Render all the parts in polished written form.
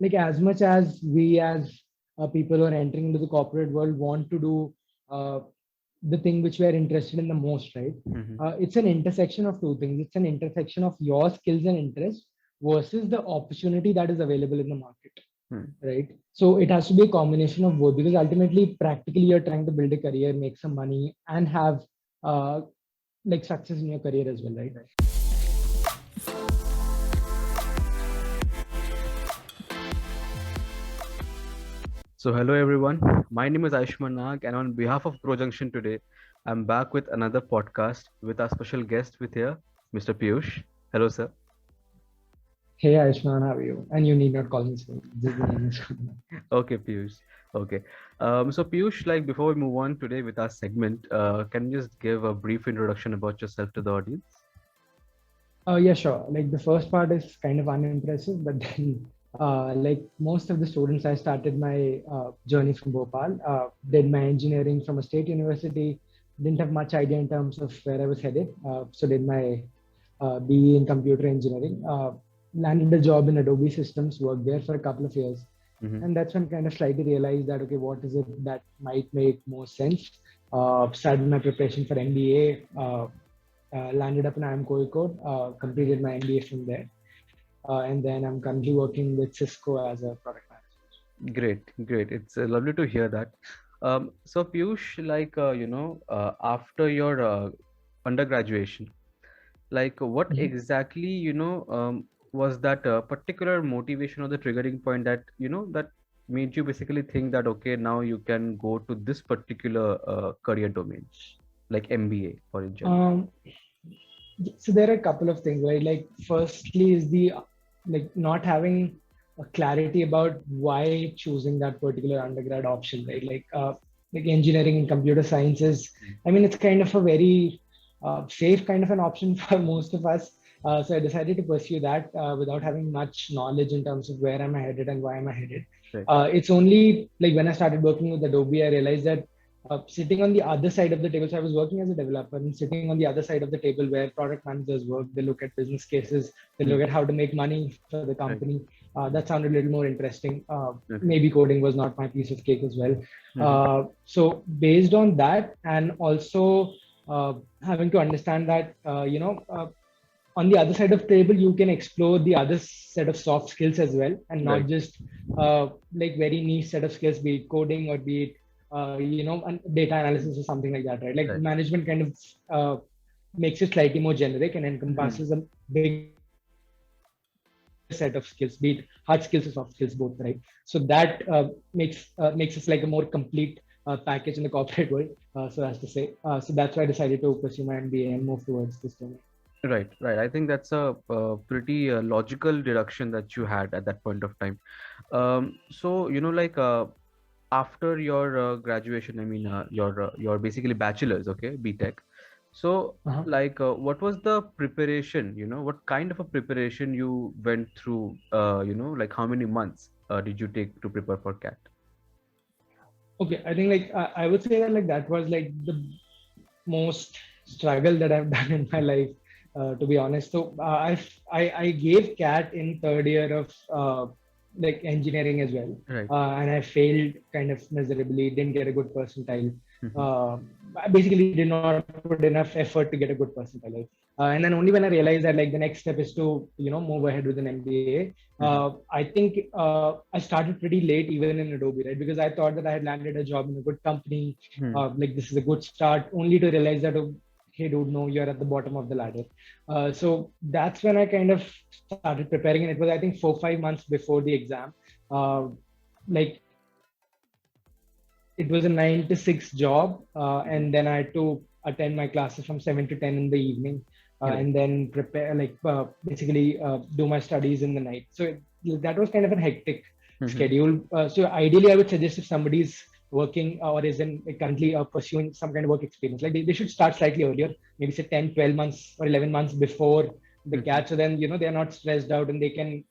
like as much as we as people who are entering into the corporate world want to do uh, the thing which we are interested in the most, right? Mm-hmm. It's an intersection of two things. It's an intersection of your skills and interests versus the opportunity that is available in the market, right? So it has to be a combination of both, because ultimately, practically, you're trying to build a career, make some money, and have uh, like success in your career as well, right? So, hello everyone. My name is Aishman Nag, and on behalf of Grow Junction today, I'm back with another podcast with our special guest with here, Mr. Piyush. Hello, sir. Hey Aishman, how are you? And you need not call me so. Just the name is good enough. Okay, Piyush. Okay. So Piyush, like before we move on today with our segment, can you just give a brief introduction about yourself to the audience? Yeah, sure. Like the first part is kind of unimpressive, but then like most of the students, I started my journey from Bhopal, did my engineering from a state university, didn't have much idea in terms of where I was headed. So did my BE in computer engineering, landed a job in Adobe Systems, worked there for a couple of years. Mm-hmm. And that's when kind of slightly realized that, okay, what is it that might make more sense? Started my preparation for MBA, landed up in IIM Kozhikode, completed my MBA from there. And then I'm currently working with Cisco as a product manager. Great, great. It's lovely to hear that. So Piyush, like after your undergraduation, like what Mhm. exactly was that particular motivation or the triggering point that that made you basically think that okay, now you can go to this particular career domain like MBA or in general. Um, so there are a couple of things, right? Like, firstly, is the like not having a clarity about why choosing that particular undergrad option, right? Like engineering and computer sciences. I mean, it's kind of a very safe kind of an option for most of us. So I decided to pursue that without having much knowledge in terms of where am I headed and why am I headed. Right. It's only like when I started working with Adobe, I realized that sitting on the other side of the table. So I was working as a developer and sitting on the other side of the table where product managers work. They look at business cases. They look Hmm. at how to make money for the Right. company. That sounded a little more interesting. Okay. Maybe coding was not my piece of cake as well. Hmm. So based on that, and also having to understand that on the other side of the table, you can explore the other set of soft skills as well, and not Right. just like very niche set of skills, be it coding or be it data analysis or something like that, right? Like Right. management kind of makes it slightly more generic and Hmm. encompasses a bigger set of skills, be it hard skills or soft skills, both, right? So that makes us like a more complete package in the corporate world, so as to say. So that's why I decided to pursue my MBA and move towards this domain. Right, right. I think that's a, pretty logical deduction that you had at that point of time. So like after your graduation, I mean your basically bachelor's, okay, BTech. So Uh-huh. like what was the preparation? What kind of a preparation you went through? Like how many months did you take to prepare for CAT? Okay, I think like I would say that like that was like the most struggle that I've done in my life, to be honest. So I gave CAT in third year of like engineering as well, Right. and I failed kind of miserably. Didn't get a good percentile. Hmm. Uh, I basically did not put enough effort to get a good percentile. And then only when I realized that like the next step is to move ahead with an MBA. Hmm. I think I started pretty late even in Adobe, right? Because I thought that I had landed a job in a good company, Hmm. like this is a good start, only to realize that, oh, hey dude, no, you're at the bottom of the ladder. So that's when I kind of started preparing, and it was I think 4 5 months before the exam. uh, like it was a 9 to 6 job, Hmm. and then I had to attend my classes from 7 to 10 in the evening, Right. and then prepare, like basically do my studies in the night. So that was kind of a hectic Hmm. schedule. So ideally, I would suggest if somebody's working or is in currently pursuing some kind of work experience, like they should start slightly earlier, maybe say 10, 12 months or 11 months before the Hmm. catch. So then they're not stressed out, and they can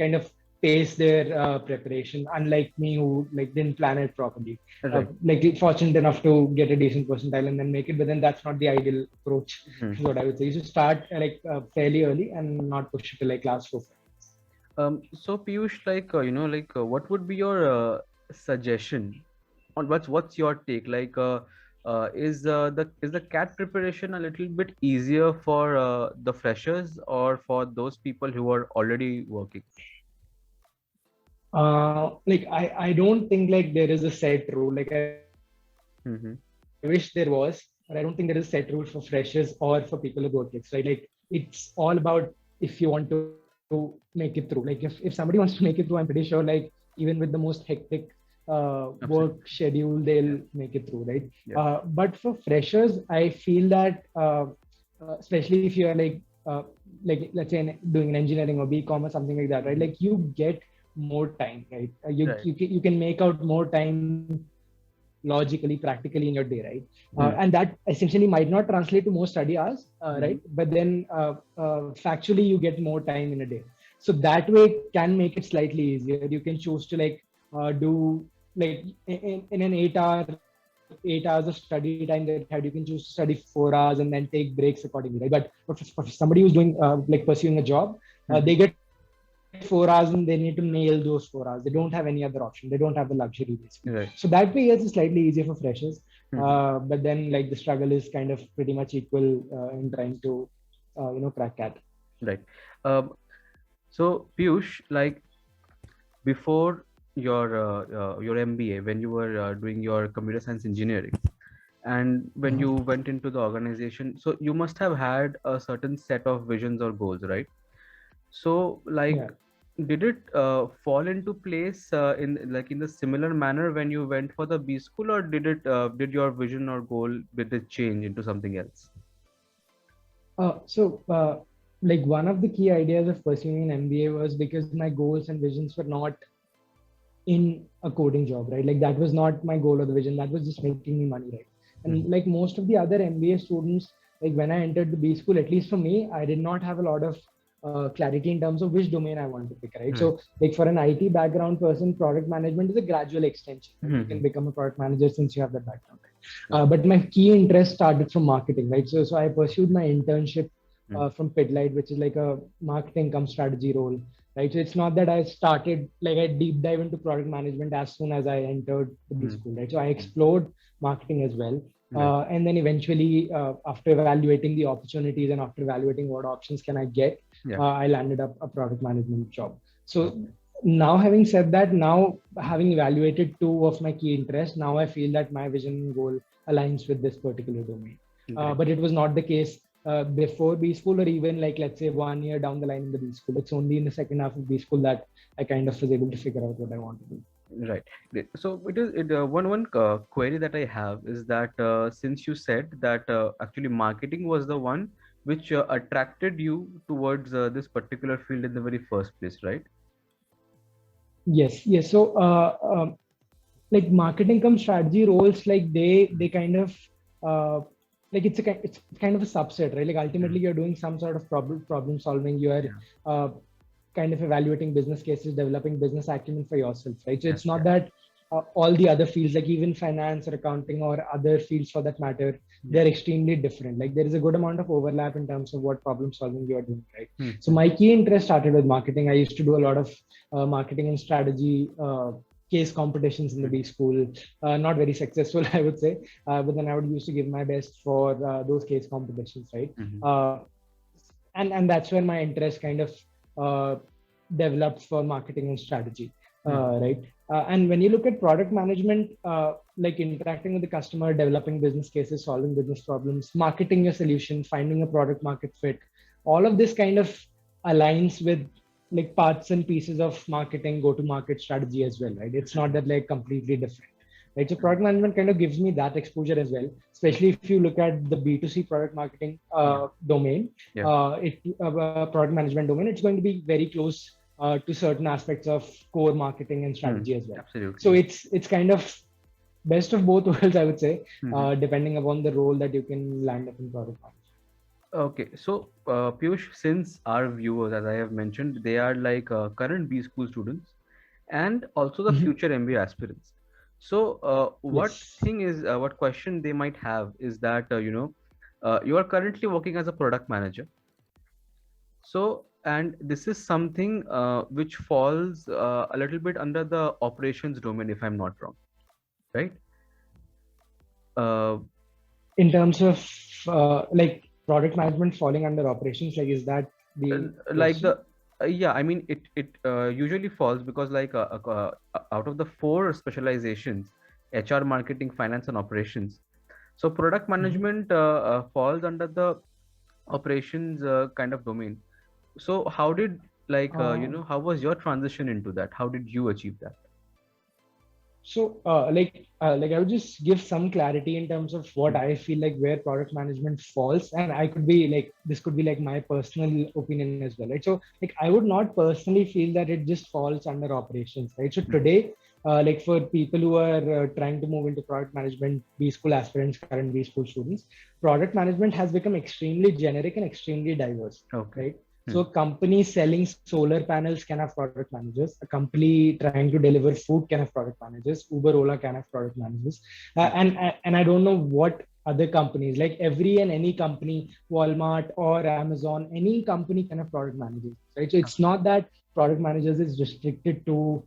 kind of pace their preparation, unlike me who like didn't plan it properly. Right. Like fortunate enough to get a decent percentile and then make it, but then that's not the ideal approach, Hmm. is what I would say. You should start fairly early and not push it to like last 4 5 months. So Piyush, what would be your suggestion on what's your take? Is the CAT preparation a little bit easier for the freshers or for those people who are already working? I don't think like there is a set rule. Like I wish there was, but I don't think there is a set rule for freshers or for people who work ex, right? Like it's all about if you want to make it through. Like if somebody wants to make it through, I'm pretty sure like even with the most hectic work schedule, Absolutely. they'll make it through, right? Yeah. But for freshers, I feel that especially if you are like let's say doing an engineering or BCom or something like that, right? Mhm. Like you get more time, right? Right. You can make out more time logically, practically in your day, right? And Hmm. that essentially might not translate to more study hours, right? Hmm. But then factually, you get more time in a day. So that way it can make it slightly easier. You can choose to like do like in an 8 hours of study time that you had, you can choose to study 4 hours and then take breaks accordingly, right? But for somebody who's doing like pursuing a job, they Hmm. get 4 hours and they need to nail those 4 hours. They don't have any other option. They don't have the luxury basically. So Right. that way, yes, it's slightly easier for freshers. Hmm. But then like the struggle is kind of pretty much equal in trying to, crack that. Right. Um, so Piyush, like before your MBA, when you were doing your computer science engineering, and when you Mhm. went into the organization, so you must have had a certain set of visions or goals, right? So like, Yeah. did it fall into place in the similar manner when you went for the B school, or did your vision or goal did it change into something else? So, like one of the key ideas of pursuing an MBA was because my goals and visions were not in a coding job, right? Like that was not my goal or the vision. That was just making me money, right? And Mhm. like most of the other MBA students, like when I entered the B school, at least for me, I did not have a lot of clarity in terms of which domain I want to pick, right? Right. So, like for an IT background person, product management is a gradual extension, right? You can Mhm. become a product manager since you have that background, right? Right. But my key interest started from marketing, right? So I pursued my internship Mhm. from Pidlite, which is like a marketing come strategy role, right? So it's not that I started like I deep dive into product management as soon as I entered the B Mhm. school, right? So I Mhm. explored marketing as well. Right. And then eventually, after evaluating the opportunities and after evaluating what options can I get, Yeah. I landed up a product management job. So Okay. now, having said that, now having evaluated two of my key interests, now I feel that my vision and goal aligns with this particular domain. Great. But it was not the case before B school, or even like let's say 1 year down the line in the B school. It's only in the second half of B school that I kind of was able to figure out what I want to do. Right. Great. So it is it one query that I have is that since you said that actually marketing was the one which attracted you towards this particular field in the very first place, right? Yes, yes. So, like marketing come strategy roles, like they kind of uh, like it's kind of a subset, right? Like ultimately, Mhm. you're doing some sort of problem solving. You are Yeah. uh, kind of evaluating business cases, developing business acumen for yourself, right? So Yeah. it's not Yeah. that all the other fields, like even finance or accounting or other fields for that matter, Yeah. they're extremely different. Like there is a good amount of overlap in terms of what problem solving you are doing, right? So Mhm. my key interest started with marketing. I used to do a lot of marketing and strategy case competitions in the B Mhm. school. Not very successful, I would say, but then I would used to give my best for those case competitions, right? Mhm. Uh, and that's where my interest kind of uh, developed for marketing and strategy, Mhm. right? And when you look at product management, like interacting with the customer, developing business cases, solving business problems, marketing your solution, finding a product market fit, all of this kind of aligns with like parts and pieces of marketing go to market strategy as well, right? It's not that like completely different, right? So product management kind of gives me that exposure as well, especially if you look at the B2C product marketing Yeah. domain, Yeah. product management domain, it's going to be very close to certain aspects of core marketing and Mhm. strategy as well. So Absolutely. it's kind of best of both worlds, I would say, Mhm. depending upon the role that you can land up in product management. Okay, so Piyush, since our viewers, as I have mentioned, they are like current B school students and also the Mhm. future MBA aspirants. So, Yes. what question they might have is that, you are currently working as a product manager. So, And this is something which falls a little bit under the operations domain, if I'm not wrong, right? Uh, In terms of like product management falling under operations, like is that the like question? the yeah, I mean it usually falls because out of the four specializations, HR, marketing, finance, and operations. So product Mhm. management falls under the operations kind of domain. So how did how was your transition into that? How did you achieve that? Like I would just give some clarity in terms of what I feel like where product management falls, and I could be like this could be like my personal opinion as well, right? So like I would not personally feel that it just falls under operations, right? So Mhm. today, like for people who are trying to move into product management, B school aspirants, current B school students, product management has become extremely generic and extremely diverse, Okay. right? Hmm. So companies selling solar panels can have product managers. A company trying to deliver food can have product managers. Uber, Ola can have product managers. Hmm. And I don't know what other companies like every and any company, Walmart or Amazon, any company can have product managers, right? So it's not that product managers is restricted to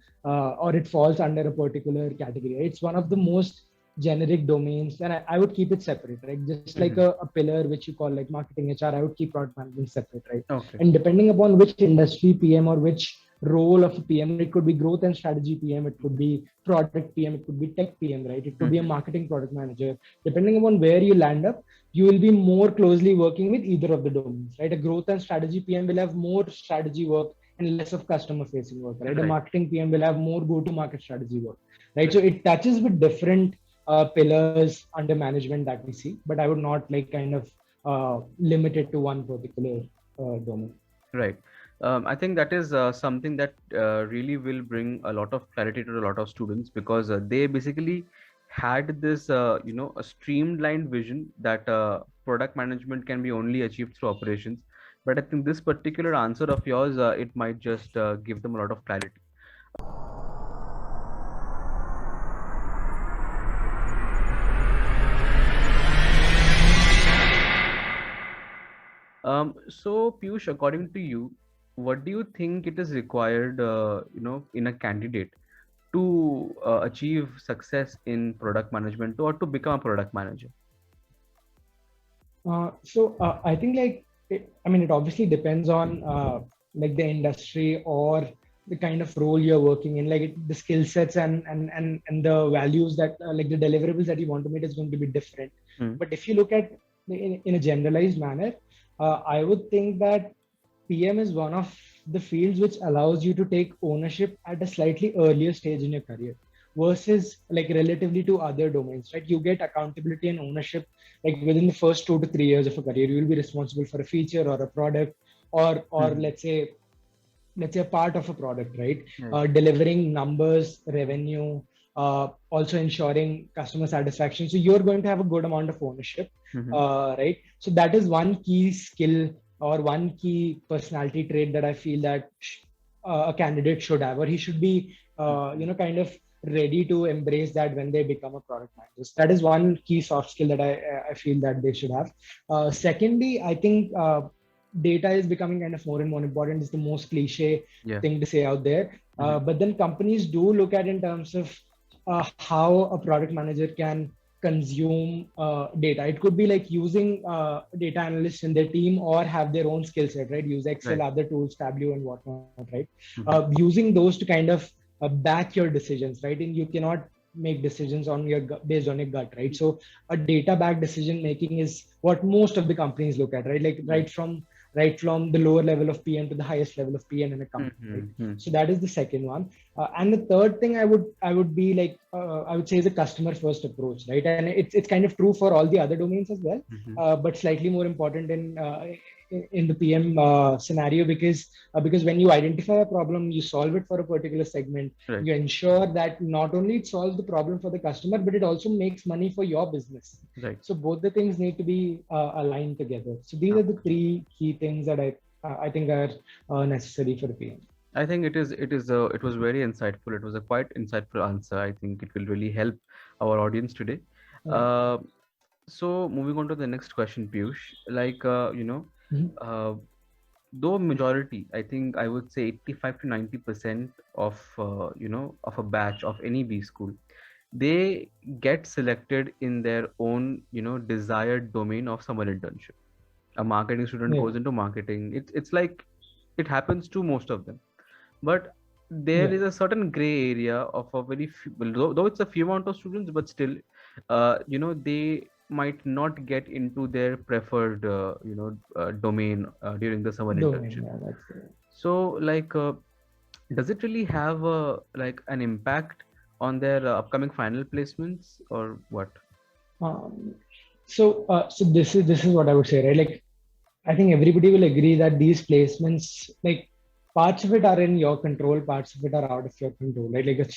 or it falls under a particular category. It's one of the most generic domains, and I would keep it separate, right? Just like Mhm. a pillar which you call like marketing HR, I would keep product management separate, right? Okay. And depending upon which industry PM or which role of a PM, it could be growth and strategy PM, it could be product PM, it could be tech PM, right? It could be a Mhm. marketing product manager. Depending upon where you land up, you will be more closely working with either of the domains, right? A growth and strategy PM will have more strategy work and less of customer facing work, right? A Right. marketing PM will have more go to market strategy work, right? So Right. it touches with different pillars under management that we see, but I would not like kind of limit it to one particular domain. Right. I think that is something that really will bring a lot of clarity to a lot of students because they basically had this, a streamlined vision that product management can be only achieved through operations. But I think this particular answer of yours, it might just give them a lot of clarity. So Piyush, according to you, what do you think it is required, in a candidate to achieve success in product management or to become a product manager? I think like I mean it obviously depends on like the industry or the kind of role you're working in, like the skill sets and the values that like the deliverables that you want to meet is going to be different. Hmm. But if you look at in a generalized manner, I would think that PM is one of the fields which allows you to take ownership at a slightly earlier stage in your career versus like relatively to other domains, right? You get accountability and ownership like within the first 2 to 3 years of a career. You will be responsible for a feature or a product or Hmm. let's say a part of a product, right? Right. Delivering numbers, revenue, also ensuring customer satisfaction. So you're going to have a good amount of ownership, Hmm. right? So that is one key skill or one key personality trait that I feel that a candidate should have, or he should be, kind of ready to embrace that when they become a product manager. So that is one key soft skill that I feel that they should have. Secondly, I think data is becoming kind of more and more important. It's the most cliche Yeah. thing to say out there. Hmm. But then companies do look at in terms of how a product manager can consume data. It could be like using data analysts in their team or have their own skill set, right? Use Excel, Right. other tools, Tableau, and whatnot, right? Hmm. Using those to kind of back your decisions, right? And you cannot make decisions on based on your gut, right? So a data backed decision making is what most of the companies look at, right? Like Right. right from the lower level of PM to the highest level of PM in a company, right? Hmm. So that is the second one. And the third thing I would be like I would say is a customer first approach, right? And it's kind of true for all the other domains as well, Hmm. but slightly more important in the PM scenario because when you identify a problem, you solve it for a particular segment. Right. You ensure that not only it solves the problem for the customer, but it also makes money for your business. Right. So both the things need to be aligned together. So these are the Okay. three key things that I think are necessary for a PM. I think it was very insightful. It was a quite insightful answer. I think it will really help our audience today. Yeah. Uh, so moving on to the next question, Piyush, like, Mhm. uh, though majority, I think I would say 85 to 90% of of a batch of any B school, they get selected in their own desired domain of summer internship. A marketing student Yeah. goes into marketing. It's like it happens to most of them, but there Yeah. is a certain gray area of a very few, well, though it's a few amount of students, but still they might not get into their preferred domain during the summer Domain. internship. Yeah, that's it. So like does it really have like an impact on their upcoming final placements or what? Um, so this is what I would say, right? Like, I think everybody will agree that these placements, like parts of it are in your control, parts of it are out of your control, right? Like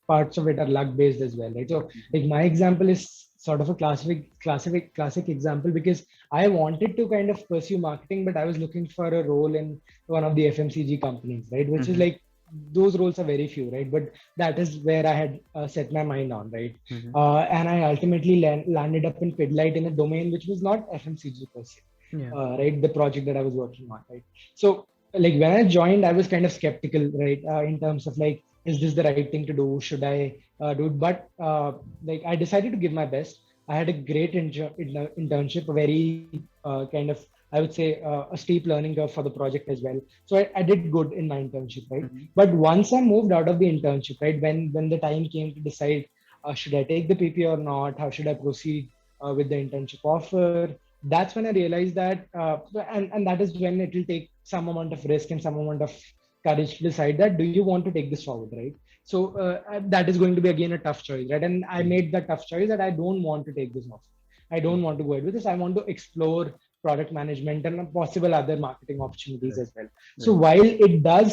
parts of it are luck based as well, right? So like my example is sort of a classic example because I wanted to kind of pursue marketing, but I was looking for a role in one of the FMCG companies, right? Which is Mm-hmm. like those roles are very few, right? But that is where I had set my mind on, right? Mm-hmm. And I ultimately landed up in Pidlite in a domain which was not FMCG per se, Yeah. right? The project that I was working on, right? So, like when I joined, I was kind of skeptical, right? In terms of like, is this the right thing to do? Should I do it? But like, I decided to give my best. I had a great internship, a very kind of, I would say, a steep learning curve for the project as well. So I did good in my internship, right? Mm-hmm. But once I moved out of the internship, right, when the time came to decide, should I take the PP or not? How should I proceed with the internship offer? That's when I realized that, and that is when it will take some amount of risk and some amount of courage to decide that do you want to take this forward, right? So that is going to be again a tough choice, right? And I made the tough choice that I don't want to take this offer. I don't want to go ahead with this. I want to explore product management and possible other marketing opportunities Right. as well. So Right. while it does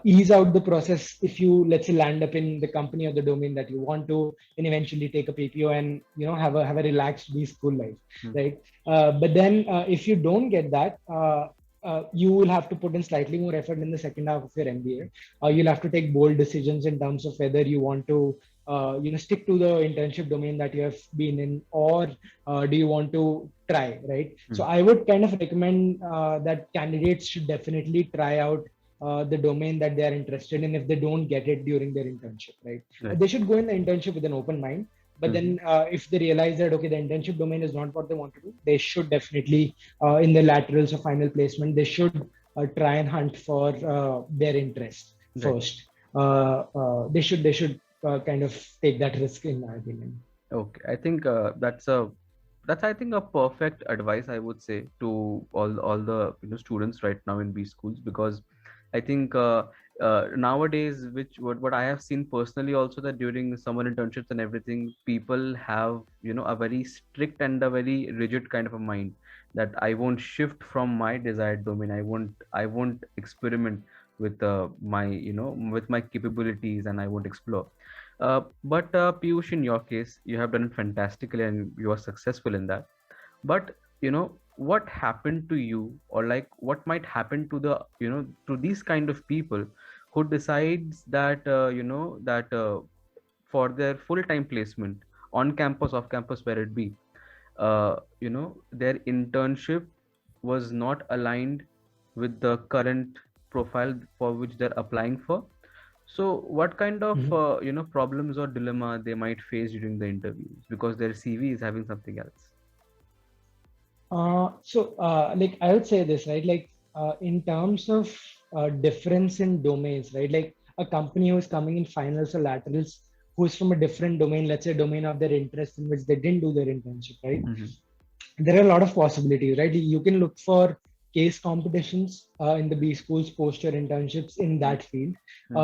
ease out the process if you, let's say, land up in the company or the domain that you want to, and eventually take a PPO and have a relaxed B school life, Mm-hmm. right? But then if you don't get that, you will have to put in slightly more effort in the second half of your MBA. You'll have to take bold decisions in terms of whether you want to stick to the internship domain that you have been in, or do you want to try, right? So I would kind of recommend that candidates should definitely try out the domain that they are interested in if they don't get it during their internship, right? Right. They should go in the internship with an open mind. But Mm-hmm. then if they realize that, okay, the internship domain is not what they want to do, they should definitely, in the laterals or final placement, they should try and hunt for their interest Right. first. They should kind of take that risk, in my opinion. Okay, I think that's I think a perfect advice, I would say, to all the students right now in B schools, because I think nowadays, which what I have seen personally also, that during summer internships and everything, people have a very strict and a very rigid kind of a mind, that I won't shift from my desired domain. I won't experiment with my with my capabilities, and I won't explore. But Piyush, in your case, you have done it fantastically and you are successful in that. But what happened to you, or like what might happen to the to these kind of people who decides that for their full-time placement, on campus, off campus, where it be, their internship was not aligned with the current profile for which they're applying for. So what kind of Mhm. problems or dilemma they might face during the interviews, because their CV is having something else? Like I would say this, right? Like in terms of difference in domains, right? Like a company who is coming in finals or laterals, who is from a different domain, let's say domain of their interest in which they didn't do their internship, right? Mm-hmm. There are a lot of possibilities, right? You can look for case competitions in the B schools, post your internships in that field.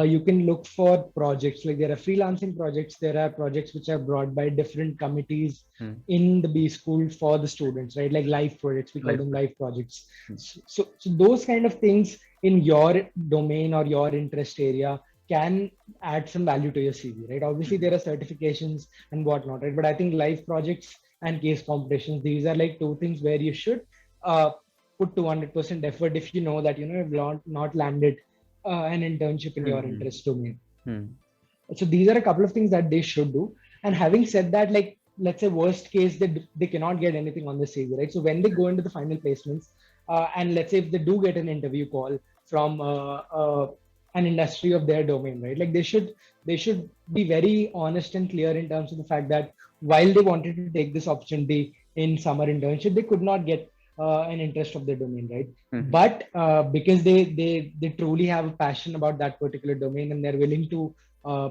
You can look for projects, like there are freelancing projects, there are projects which are brought by different committees Mm-hmm. in the B school for the students, right? Like live projects, we call Life. them live projects. So those kind of things in your domain or your interest area can add some value to your CV, right? Obviously, there are certifications and whatnot, right? But I think live projects and case competitions, these are like two things where you should uh, put 200% effort if you know that you've not landed an internship in your Mm-hmm. interest domain. Mm-hmm. So these are a couple of things that they should do. And having said that, like let's say worst case, they cannot get anything on the CV, right? So when they go into the final placements, and let's say if they do get an interview call from an industry of their domain, right? Like they should be very honest and clear in terms of the fact that while they wanted to take this opportunity in summer internship, they could not get an interest of their domain, right? Mhm. But because they truly have a passion about that particular domain and they're willing to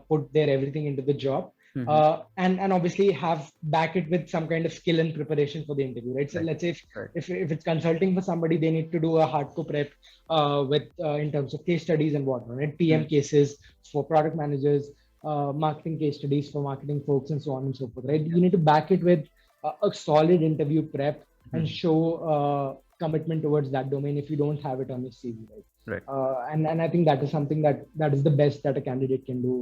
put their everything into the job, Mhm. and obviously have back it with some kind of skill and preparation for the interview, right? So Right. let's say Right. if it's consulting for somebody, they need to do a hardcore prep with in terms of case studies and whatnot, right? PM Mhm. cases for product managers, marketing case studies for marketing folks, and so on and so forth, right? Yeah. You need to back it with a solid interview prep and Mhm. show commitment towards that domain if you don't have it on your CV, right? Right. And I think that is something that is the best that a candidate can do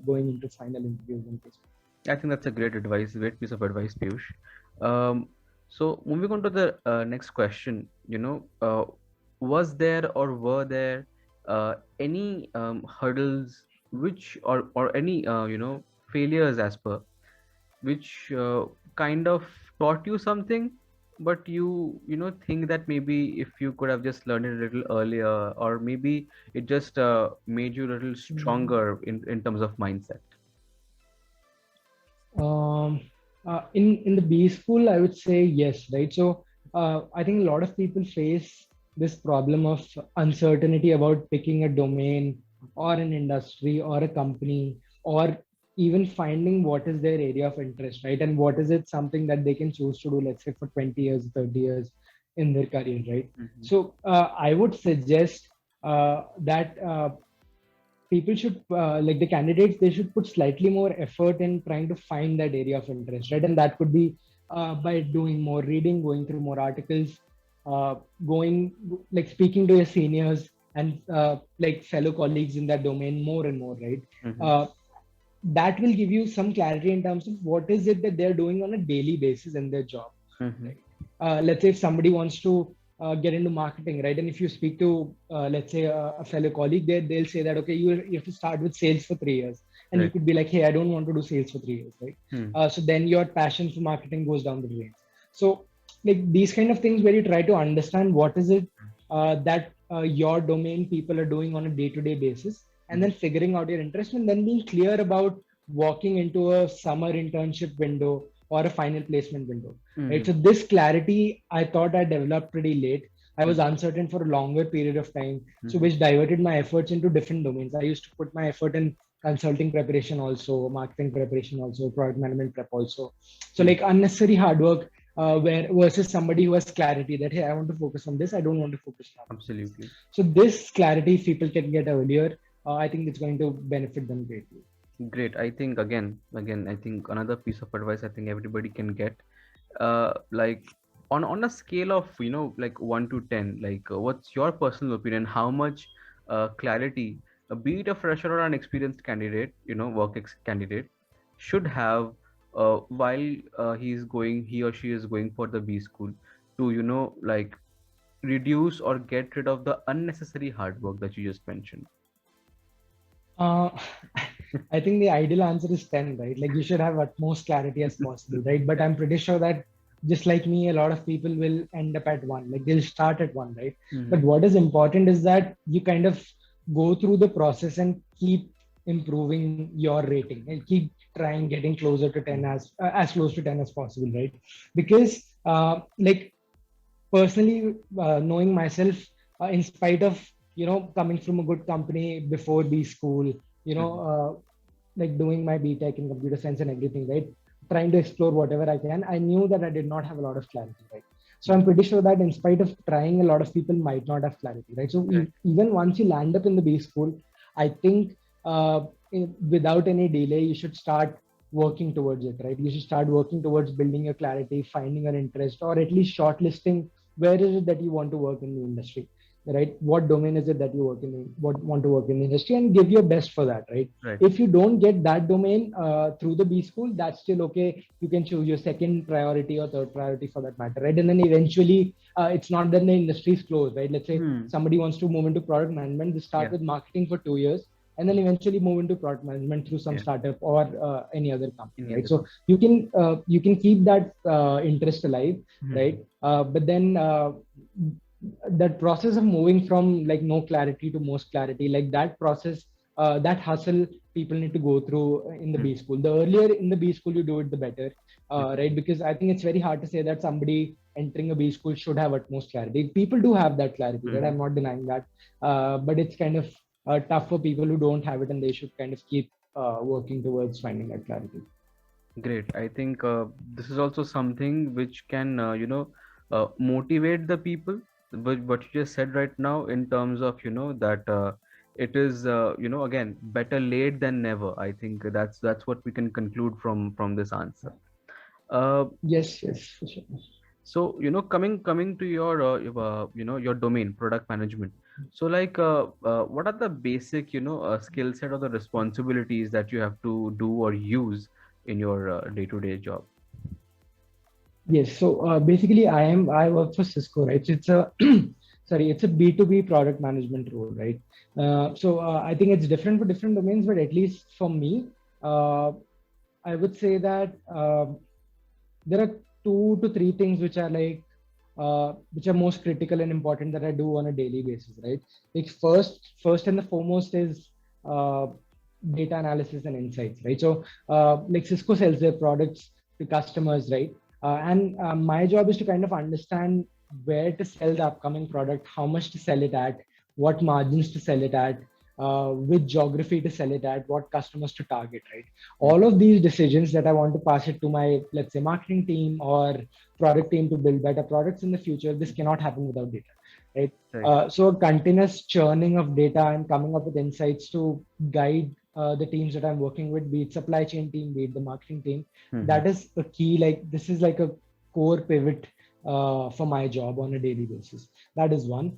going into final interviews and placement. I think that's a great advice, great piece of advice, Piyush. So moving on to the next question, was there or were there any hurdles which or any failures as per which kind of taught you something, but you think that maybe if you could have just learned it a little earlier, or maybe it just made you a little Mhm. stronger in terms of mindset. Um, in the B school, I would say yes, right? So I think a lot of people face this problem of uncertainty about picking a domain or an industry or a company, or even finding what is their area of interest, right? And what is it something that they can choose to do, let's say for 20 years, 30 years in their career, right? Hmm. So I would suggest that people should like the candidates, they should put slightly more effort in trying to find that area of interest, right? And that could be by doing more reading, going through more articles, uh, going like speaking to your seniors and like fellow colleagues in that domain more and more, right? Hmm. uh, that will give you some clarity in terms of what is it that they're doing on a daily basis in their job, Hmm. right? Let's say if somebody wants to get into marketing, right? And if you speak to, let's say, a fellow colleague, they'll say that, okay, you have to start with sales for 3 years. And you Right. could be like, hey, I don't want to do sales for 3 years, right? Hmm. So then your passion for marketing goes down the drain. So, like these kind of things where you try to understand what is it that your domain people are doing on a day to day basis, and Hmm. then figuring out your interest, and then being clear about walking into a summer internship window or a final placement window, right? Hmm. So this clarity, I thought I developed pretty late. I was uncertain for a longer period of time, so Hmm. which diverted my efforts into different domains. I used to put my effort in consulting preparation also, marketing preparation also, product management prep also. So Hmm. like unnecessary hard work, where versus somebody who has clarity that, hey, I want to focus on this, I don't want to focus on this. Absolutely. So this clarity, if people can get earlier, I think it's going to benefit them greatly. Great. I think again, I think another piece of advice I think everybody can get, like on a scale of like 1 to 10, like what's your personal opinion? How much clarity, be it a fresher or an experienced candidate, candidate, should have while he or she is going for the B school to like reduce or get rid of the unnecessary hard work that you just mentioned. Uh, I think the ideal answer is 10, right? Like you should have utmost clarity as possible, right? But I'm pretty sure that just like me, a lot of people will end up at one, like they'll start at one, right? But Hmm. what is important is that you kind of go through the process and keep improving your rating and keep trying getting closer to 10 as close to 10 as possible, right? Because like personally, knowing myself, in spite of coming from a good company before B school, you know Hmm. uh, like doing my BTech in computer science and everything, right? Trying to explore whatever I can, I knew that I did not have a lot of clarity, right? So I'm pretty sure that in spite of trying, a lot of people might not have clarity, right? So Right. even once you land up in the B school, I think without any delay, you should start working towards it, right? You should start working towards building your clarity, finding an interest, or at least shortlisting where is it that you want to work in the industry, right? What domain is it that you work in, what want to work in the industry, and give your best for that, right? Right. If you don't get that domain through the B school, that's still okay. You can choose your second priority or third priority for that matter, right? And then eventually, it's not that the industry is closed, right? Let's say Hmm. somebody wants to move into product management, they start Yeah. with marketing for 2 years, and then eventually move into product management through some Yeah. startup or any other company, Any right? other So company. you can keep that interest alive, Hmm. right? But then that process of moving from like no clarity to most clarity, like that process, that hustle people need to go through in the Hmm. B school. The earlier in the B school you do it, the better, right? Exactly. Because I think it's very hard to say that somebody entering a B school should have utmost clarity. People do have that clarity, right? Hmm. I'm not denying that, but it's kind of tough for people who don't have it, and they should kind of keep working towards finding that clarity. Great. I think this is also something which can, motivate the people. But what you just said right now, in terms of, that it is, again, better late than never. I think that's what we can conclude from this answer. Uh, Yes, yes, for sure. so, coming to your, your domain, product management. So, like, what are the basic, skill set or the responsibilities that you have to do or use in your day-to-day job? Yes. So basically, I work for Cisco, right? So it's a sorry, it's a B2B product management role, right? I think it's different for different domains, but at least for me, uh, I would say that there are two to three things which are most critical and important that I do on a daily basis, right? Like first and the foremost is uh, data analysis and insights, right? So like Cisco sells their products to customers, right? And my job is to kind of understand where to sell the upcoming product, how much to sell it at, what margins to sell it at, which geography to sell it at, what customers to target, right? All of these decisions that I want to pass it to my, let's say, marketing team or product team to build better products in the future, this cannot happen without data, right? Right. So a continuous churning of data and coming up with insights to guide the teams that I'm working with, be it supply chain team, be it the marketing team, Mm-hmm. that is a key. Like this is like a core pivot for my job on a daily basis. That is one.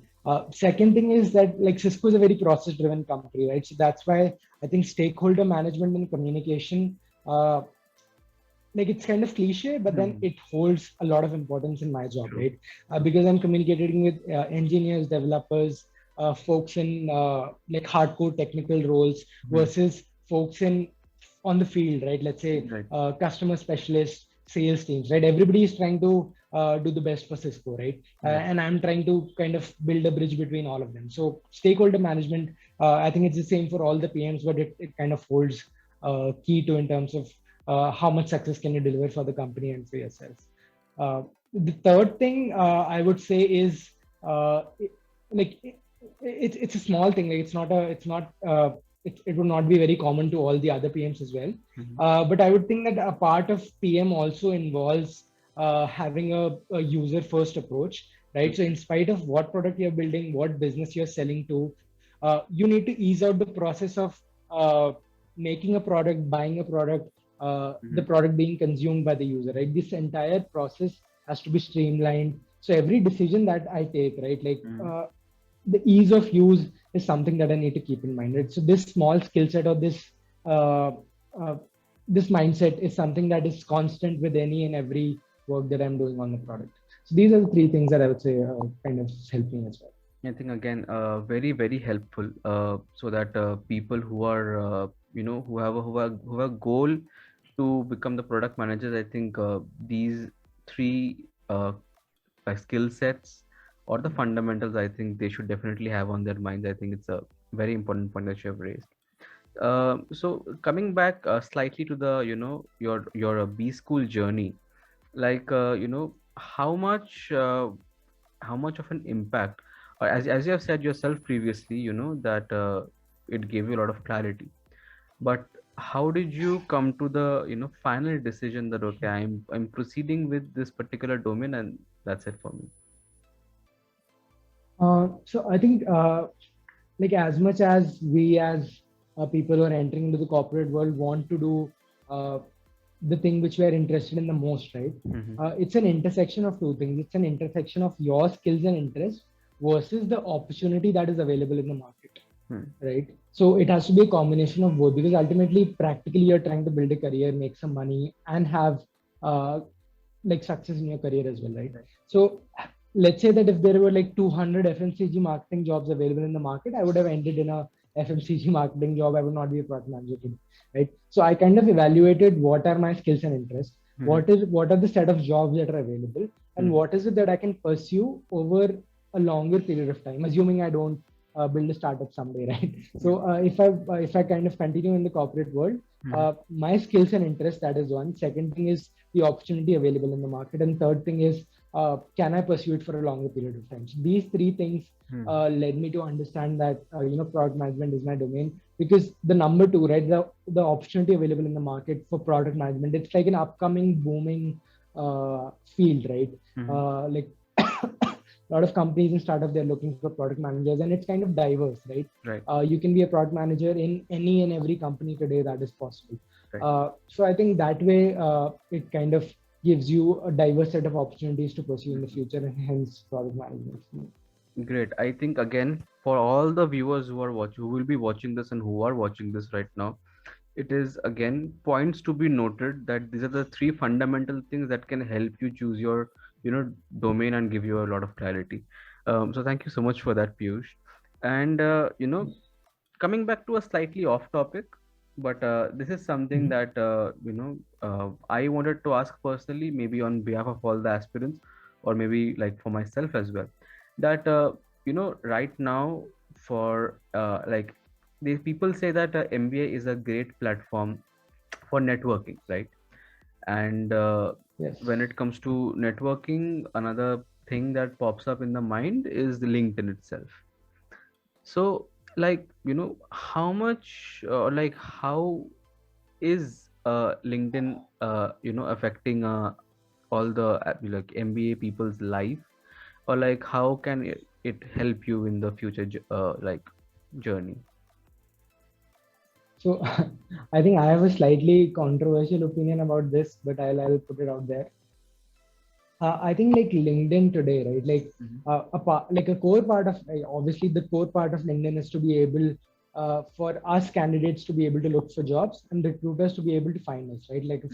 Second thing is that like Cisco is a very process driven company, right? So that's why I think stakeholder management and communication, like it's kind of cliche, but then Hmm. it holds a lot of importance in my job, right? Because I'm communicating with engineers, developers, folks in like hardcore technical roles Hmm. versus folks in on the field, right? Let's say Right. customer specialists, sales teams, right? Everybody is trying to do the best for Cisco, right? Right. And I'm trying to kind of build a bridge between all of them. So stakeholder management, I think it's the same for all the PMs, but it kind of holds key to in terms of how much success can you deliver for the company and for yourself. The third thing I would say is like it's a small thing. Like it would not be very common to all the other PMs as well. Hmm. But I would think that a part of PM also involves having a user first approach, right? So in spite of what product you're building, what business you're selling to, you need to ease out the process of making a product, buying a product, the Hmm. product being consumed by the user, right? This entire process has to be streamlined. So every decision that I take, right, like Hmm. the ease of use is something that I need to keep in mind, right? So this small skill set or uh, uh, this mindset is something that is constant with any and every work that I'm doing on the product. So these are the three things that I would say kind of help me as well. I think again, very very helpful. So that people who are, who have goal to become the product managers. I think these three skill sets or the fundamentals, I think they should definitely have on their minds. I think it's a very important point that you have raised. So coming back slightly to the, your B school journey, like, how much of an impact, as you have said yourself previously, that it gave you a lot of clarity. But how did you come to the, final decision that, okay, I'm proceeding with this particular domain and that's it for me? So I think like as much as we as people who are entering into the corporate world want to do uh, the thing which we are interested in the most, right? Mm-hmm. It's an intersection of two things. It's an intersection of your skills and interests versus the opportunity that is available in the market, right? So it has to be a combination of both because ultimately, practically, you're trying to build a career, make some money, and have uh, like success in your career as well, right? Right. So let's say that if there were like 200 FMCG marketing jobs available in the market, I would have ended in a FMCG marketing job. I would not be a product manager today, right? So I kind of evaluated what are my skills and interests, Mm-hmm. what are the set of jobs that are available, and what is it that I can pursue over a longer period of time, assuming I don't build a startup someday, right? So if I kind of continue in the corporate world, my skills and interests, that is one. Second thing is the opportunity available in the market, and third thing is can I pursue it for a longer period of time? So these three things led me to understand that product management is my domain, because the number two, right, the opportunity available in the market for product management, it's like an upcoming booming field, right? Like a lot of companies and startups, they're looking for product managers, and it's kind of diverse, right? Right. You can be a product manager in any and every company today, that is possible. Right. So I think that way it kind of gives you a diverse set of opportunities to pursue in the future, and hence product management. Great. I think again, for all the viewers who are watching, who will be watching this and who are watching this right now, it is again points to be noted that these are the three fundamental things that can help you choose your domain and give you a lot of clarity. So thank you so much for that, Piyush. And coming back to a slightly off topic, but this is something that I wanted to ask personally, maybe on behalf of all the aspirants, or maybe like for myself as well, that right now, for like, these people say that MBA is a great platform for networking, right? And Yes. when it comes to networking, another thing that pops up in the mind is the LinkedIn itself. So, like, how much, like, how is LinkedIn, affecting all the like MBA people's life, or like how can it help you in the future, like, journey? So I think I have a slightly controversial opinion about this, but I'll put it out there. I think like LinkedIn today, right? Like like a core part of, obviously the core part of LinkedIn is to be able for us candidates to be able to look for jobs, and recruiters to be able to find us, right? Like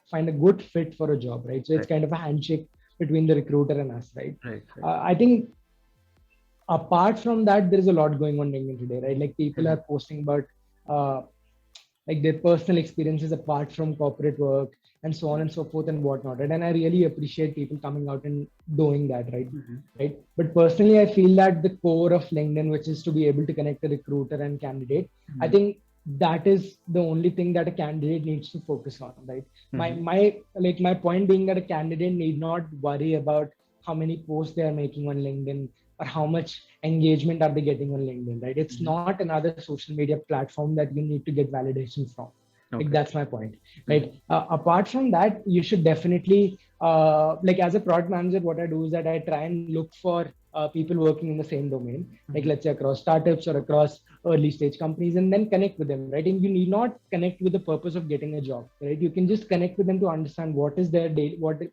find a good fit for a job, right? So it's kind of a handshake between the recruiter and us, right? I think apart from that, there is a lot going on LinkedIn today, right? Like people are posting about like their personal experiences apart from corporate work, and so on and so forth and whatnot, right? And I really appreciate people coming out and doing that, right? Right. But personally, I feel that the core of LinkedIn, which is to be able to connect a recruiter and candidate, I think that is the only thing that a candidate needs to focus on, right? My point being that a candidate need not worry about how many posts they are making on LinkedIn, or how much engagement are they getting on LinkedIn, right? It's not another social media platform that you need to get validation from. Like that's my point, right? Apart from that, you should definitely like as a product manager, what I do is that I try and look for people working in the same domain, like let's say across startups or across early stage companies, and then connect with them, right? And you need not connect with the purpose of getting a job, right? You can just connect with them to understand what is their day, what do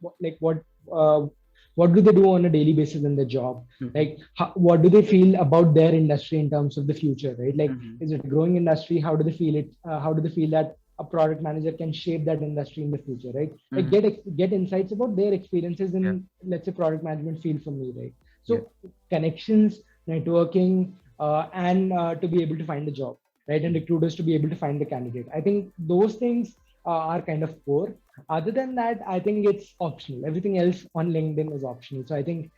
they do on a daily basis in their job, like what do they feel about their industry in terms of the future, right? Like is it a growing industry? How do they feel it? How do they feel that a product manager can shape that industry in the future, right? Like get insights about their experiences in let's say product management field for me, right? So connections, networking, and to be able to find a job, right? And recruiters to be able to find the candidate. I think those things are kind of core. Other than that, I think it's optional. Everything else on LinkedIn is optional. So I think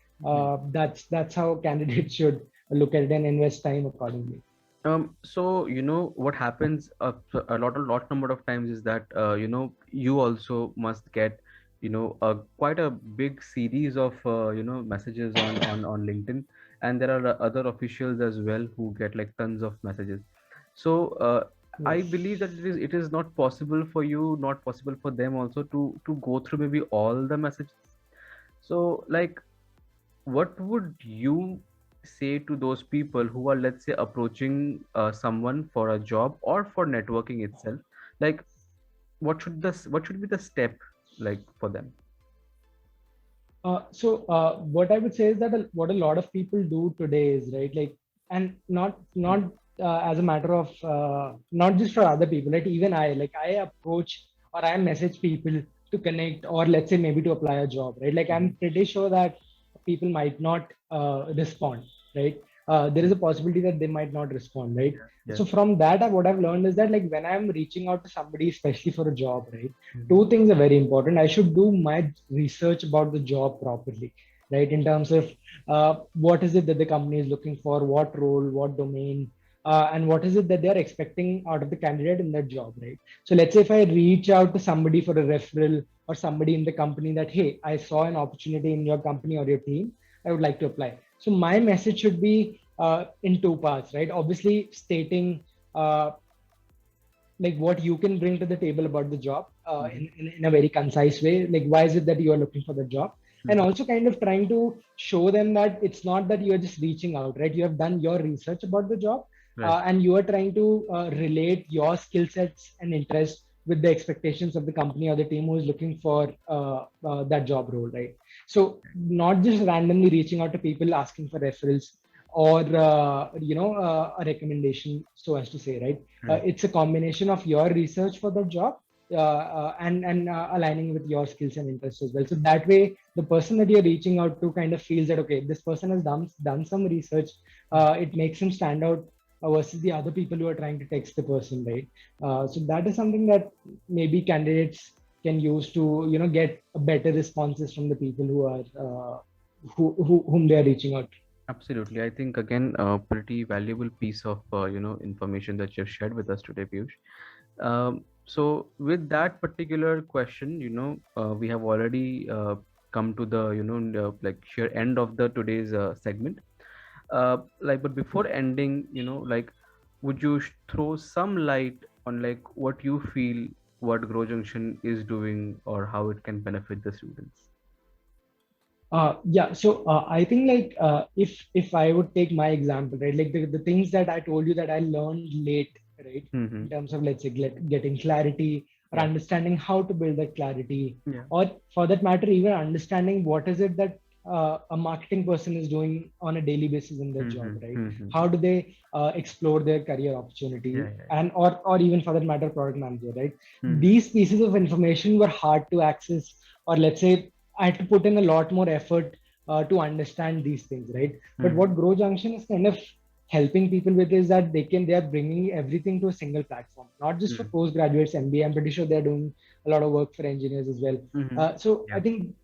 that's how candidates should look at it and invest time accordingly. So what happens a lot number of times is that you also must get quite a big series of messages on LinkedIn, and there are other officials as well who get like tons of messages. So I believe that it is not possible for you, not possible for them also to go through maybe all the messages. So like, what would you say to those people who are, let's say, approaching someone for a job or for networking itself? Like, what should be the step like for them? So what I would say is that what a lot of people do today is, right, like, and not as a matter of not just for other people, right? Even I approach or I message people to connect, or let's say maybe to apply a job, right? Like I'm pretty sure that people might not respond, right? There is a possibility that they might not respond, right? So from that, what I've learned is that like when I'm reaching out to somebody, especially for a job, right, two things are very important. I should do my research about the job properly. right? In terms of what is it that the company is looking for, what role, what domain, and what is it that they're expecting out of the candidate in that job, right? So let's say if I reach out to somebody for a referral or somebody in the company that, hey, I saw an opportunity in your company or your team, I would like to apply. So my message should be in two parts, right? Obviously, stating like what you can bring to the table about the job Mhm. in a very concise way, like why is it that you are looking for the job, and Mhm. also kind of trying to show them that it's not that you are just reaching out, right? You have done your research about the job, Right. and you are trying to relate your skill sets and interests with the expectations of the company or the team who is looking for that job role, right? So not just randomly reaching out to people asking for referrals or a recommendation, so as to say, right? Right. It's a combination of your research for the job and aligning with your skills and interests as well. So that way, the person that you're reaching out to kind of feels that, okay, this person has done some research. It makes him stand out versus the other people who are trying to text the person, right? So that is something that maybe candidates can use to get a better responses from the people who are whom they are reaching out. Absolutely. I think again, a pretty valuable piece of information that you've shared with us today, Piyush. So with that particular question, we have already come to the like sheer end of the today's segment. Like, but before ending, like, would you throw some light on like what you feel what Grow Junction is doing or how it can benefit the students? Yeah, so I think like if I would take my example, right, like the things that I told you that I learned late, right, Mm-hmm. in terms of let's say getting clarity or Yeah. understanding how to build that clarity, Yeah. or for that matter, even understanding what is it that a marketing person is doing on a daily basis in their job, Mm-hmm. right? Mm-hmm. How do they explore their career Yeah. opportunity, Yeah. and or even for that matter, product manager, right? Mm-hmm. These pieces of information were hard to access, or let's say I had to put in a lot more effort to understand these things, right? But Mm-hmm. what Grow Junction is kind of helping people with is that they are bringing everything to a single platform, not just for postgraduates, MBA. I'm pretty sure they're doing a lot of work for engineers as well. Mm-hmm. So I Yeah. think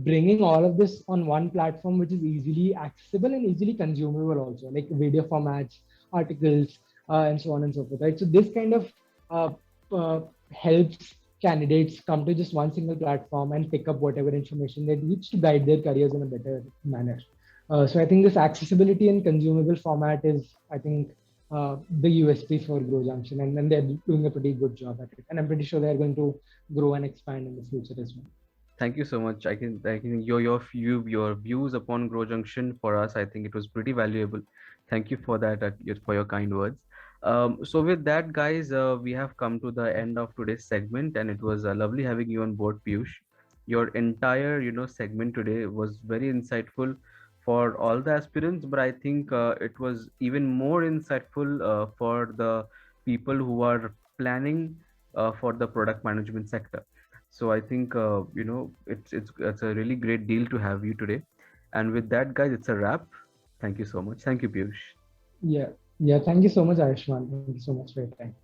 bringing all of this on one platform, which is easily accessible and easily consumable, also like video formats, articles, and so on and so forth, right? So this kind of uh, uh, helps candidates come to just one single platform and pick up whatever information they need to guide their careers in a better manner. So I think this accessibility and consumable format is, I think, the USP for Grow Junction, and then they're doing a pretty good job at it. And I'm pretty sure they're going to grow and expand in the future as well. Thank you so much. I can your views upon Grow Junction for us. I think it was pretty valuable. Thank you for that, for your kind words. So with that, guys, we have come to the end of today's segment, and it was lovely having you on board, Piyush. Your entire segment today was very insightful for all the aspirants, but I think it was even more insightful for the people who are planning for the product management sector. So I think it's a really great deal to have you today. And with that, guys, it's a wrap. Thank you so much. Thank you, Piyush. Yeah. Yeah. Thank you so much, Ayushman. Thank you so much for your time.